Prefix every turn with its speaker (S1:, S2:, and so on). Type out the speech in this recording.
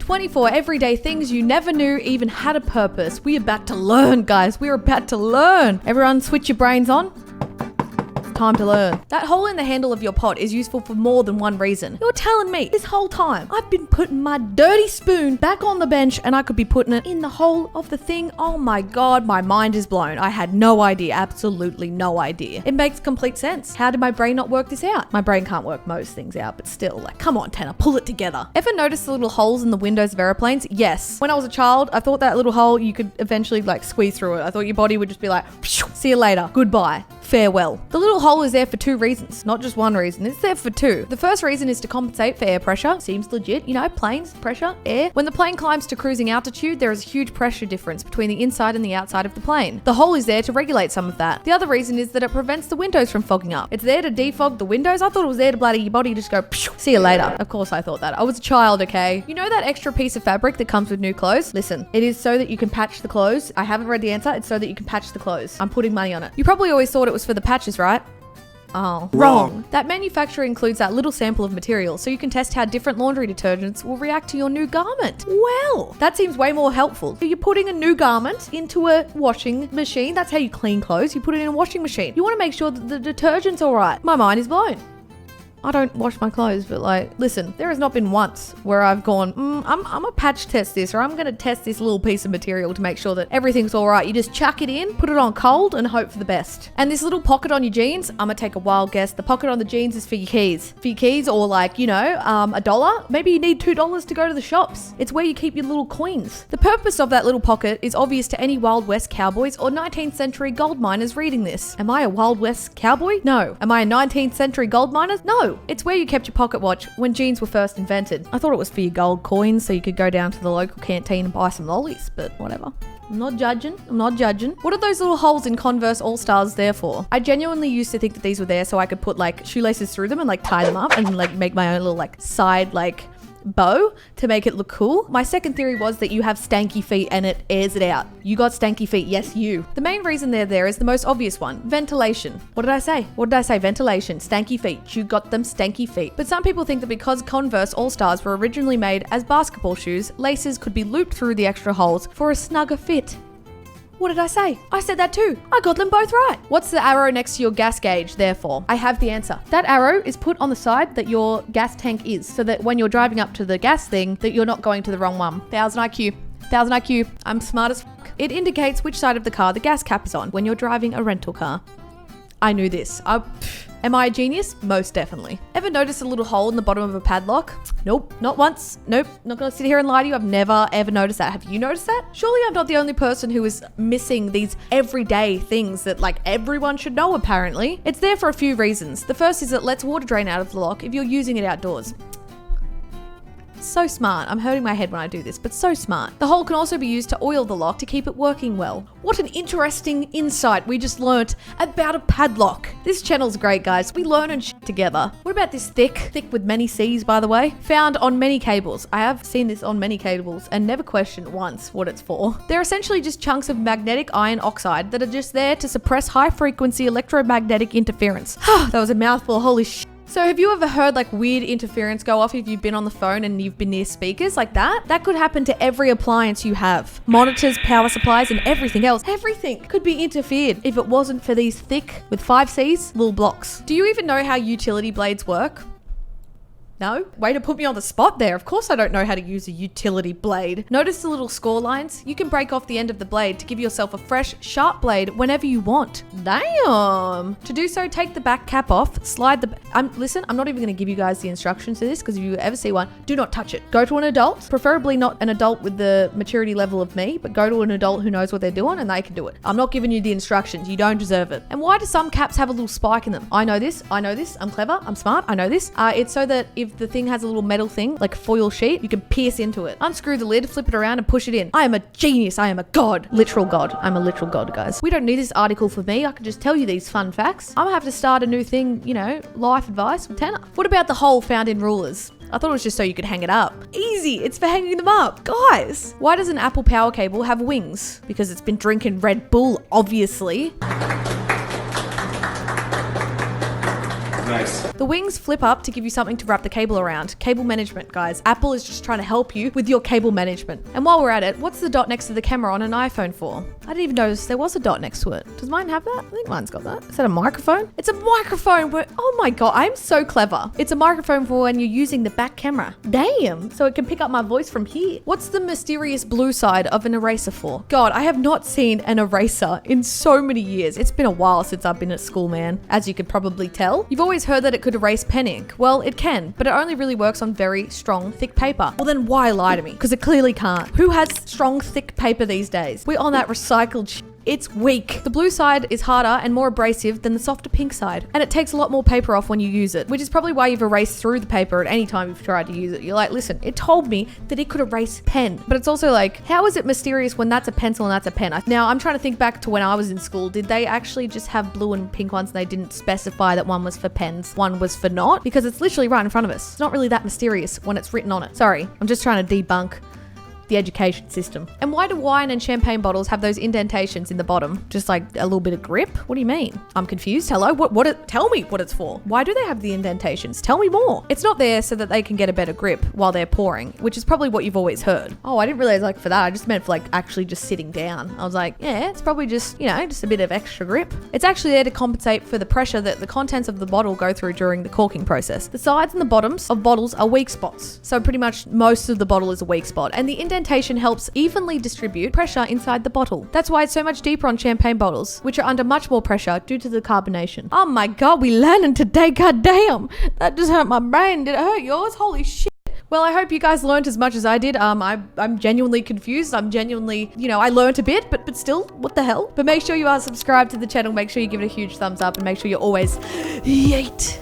S1: 24 everyday things you never knew even had a purpose. We're about to learn, guys. We're about to learn. Everyone switch your brains on. Time to learn. That hole in the handle of your pot is useful for more than one reason. You're telling me this whole time I've been putting my dirty spoon back on the bench and I could be putting it in the hole of the thing? Oh my God, my mind is blown. I had no idea, absolutely no idea. It makes complete sense. How did my brain not work this out? My brain can't work most things out, but still, like, come on, Tanner, pull it together. Ever notice the little holes in the windows of airplanes? Yes. When I was a child, I thought that little hole, you could eventually like squeeze through it. I thought your body would just be like, see you later, goodbye. Farewell. The little hole is there for two reasons, not just one reason. It's there for two. The first reason is to compensate for air pressure. Seems legit, you know, planes, pressure, air. When the plane climbs to cruising altitude, there is a huge pressure difference between the inside and the outside of the plane. The hole is there to regulate some of that. The other reason is that it prevents the windows from fogging up. It's there to defog the windows. I thought it was there to bloody your body just go, see you later. Of course I thought that. I was a child, okay? You know that extra piece of fabric that comes with new clothes? Listen, it is so that you can patch the clothes. I haven't read the answer. It's so that you can patch the clothes. I'm putting money on it. You probably always thought it was for the patches, right? Oh, wrong. That manufacturer includes that little sample of material so you can test how different laundry detergents will react to your new garment. Well, that seems way more helpful. So you're putting a new garment into a washing machine. That's how you clean clothes. You put it in a washing machine. You want to make sure that the detergent's all right. My mind is blown. I don't wash my clothes, but like, listen, there has not been once where I've gone, I'm gonna patch test this, or I'm gonna test this little piece of material to make sure that everything's all right. You just chuck it in, put it on cold, and hope for the best. And this little pocket on your jeans, I'm gonna take a wild guess. The pocket on the jeans is for your keys. For your keys, or like, you know, $1. Maybe you need $2 to go to the shops. It's where you keep your little coins. The purpose of that little pocket is obvious to any Wild West cowboys or 19th century gold miners reading this. Am I a Wild West cowboy? No. Am I a 19th century gold miner? No. It's where you kept your pocket watch when jeans were first invented. I thought it was for your gold coins so you could go down to the local canteen and buy some lollies, but whatever. I'm not judging. What are those little holes in Converse All-Stars there for? I genuinely used to think that these were there so I could put like shoelaces through them and like tie them up and like make my own little like side like bow to make it look cool. My second theory was that you have stanky feet and it airs it out. You got stanky feet. Yes, you. The main reason they're there is the most obvious one. Ventilation. What did I say? Ventilation. Stanky feet. You got them stanky feet. But some people think that because Converse All-Stars were originally made as basketball shoes, laces could be looped through the extra holes for a snugger fit. What did I say? I said that too. I got them both right. What's the arrow next to your gas gauge there for? I have the answer. That arrow is put on the side that your gas tank is, so that when you're driving up to the gas thing, that you're not going to the wrong one. 1000 IQ. I'm smart as fuck. It indicates which side of the car the gas cap is on when you're driving a rental car. I knew this. Am I a genius? Most definitely. Ever noticed a little hole in the bottom of a padlock? Nope, not once. Nope, not gonna sit here and lie to you. I've never ever noticed that. Have you noticed that? Surely I'm not the only person who is missing these everyday things that like everyone should know apparently. It's there for a few reasons. The first is it lets water drain out of the lock if you're using it outdoors. So smart. I'm hurting my head when I do this, but so smart. The hole can also be used to oil the lock to keep it working well. What an interesting insight we just learnt about a padlock. This channel's great, guys. We learn and shit together. What about this thick with many C's, by the way? Found on many cables. I have seen this on many cables and never questioned once what it's for. They're essentially just chunks of magnetic iron oxide that are just there to suppress high frequency electromagnetic interference. That was a mouthful. Holy shit. So have you ever heard like weird interference go off if you've been on the phone and you've been near speakers like that? That could happen to every appliance you have. Monitors, power supplies, and everything else. Everything could be interfered if it wasn't for these thick, with 5 C's, little blocks. Do you even know how utility blades work? No? Way to put me on the spot there. Of course I don't know how to use a utility blade. Notice the little score lines? You can break off the end of the blade to give yourself a fresh, sharp blade whenever you want. Damn! To do so, take the back cap off, slide the... Listen, I'm not even going to give you guys the instructions to this because if you ever see one, do not touch it. Go to an adult, preferably not an adult with the maturity level of me, but go to an adult who knows what they're doing and they can do it. I'm not giving you the instructions. You don't deserve it. And why do some caps have a little spike in them? I know this. I'm clever. I'm smart. I know this. It's so that if the thing has a little metal thing, like a foil sheet, you can pierce into it. Unscrew the lid, flip it around and push it in. I am a genius. I am a god. Literal god. I'm a literal god, guys. We don't need this article for me. I can just tell you these fun facts. I'm gonna have to start a new thing, you know, life advice with Tannar. What about the hole found in rulers? I thought it was just so you could hang it up. Easy, it's for hanging them up. Guys, why does an Apple power cable have wings? Because it's been drinking Red Bull, obviously.
S2: No, Nice.
S1: The wings flip up to give you something to wrap the cable around. Cable management, guys. Apple is just trying to help you with your cable management. And while we're at it, what's the dot next to the camera on an iPhone for? I didn't even notice there was a dot next to it. Does mine have that? I think mine's got that. Is that a microphone? It's a microphone. Oh my God, I'm so clever. It's a microphone for when you're using the back camera. Damn. So it can pick up my voice from here. What's the mysterious blue side of an eraser for? God, I have not seen an eraser in so many years. It's been a while since I've been at school, man. As you could probably tell. You've always heard that it could erase pen ink. Well, it can, but it only really works on very strong, thick paper. Well, then why lie to me? Because it clearly can't. Who has strong, thick paper these days? We're on that recycled shit. It's weak. The blue side is harder and more abrasive than the softer pink side. And it takes a lot more paper off when you use it, which is probably why you've erased through the paper at any time you've tried to use it. You're like, listen, it told me that it could erase pen. But it's also like, how is it mysterious when that's a pencil and that's a pen? Now, I'm trying to think back to when I was in school. Did they actually just have blue and pink ones and they didn't specify that one was for pens, one was for not? Because it's literally right in front of us. It's not really that mysterious when it's written on it. Sorry, I'm just trying to debunk the education system. And why do wine and champagne bottles have those indentations in the bottom? Just like a little bit of grip? What do you mean? I'm confused. Hello? Tell me what it's for. Why do they have the indentations? Tell me more. It's not there so that they can get a better grip while they're pouring, which is probably what you've always heard. Oh, I didn't realize like for that. I just meant for like actually just sitting down. I was like, yeah, it's probably just, just a bit of extra grip. It's actually there to compensate for the pressure that the contents of the bottle go through during the corking process. The sides and the bottoms of bottles are weak spots. So pretty much most of the bottle is a weak spot. And the indentation helps evenly distribute pressure inside the bottle. That's why it's so much deeper on champagne bottles, which are under much more pressure due to the carbonation. Oh my God, we learning today, goddamn. That just hurt my brain. Did it hurt yours? Holy shit. Well, I hope you guys learned as much as I did. I'm genuinely confused. I'm genuinely, I learned a bit, but still, what the hell? But make sure you are subscribed to the channel. Make sure you give it a huge thumbs up and make sure you're always yeet.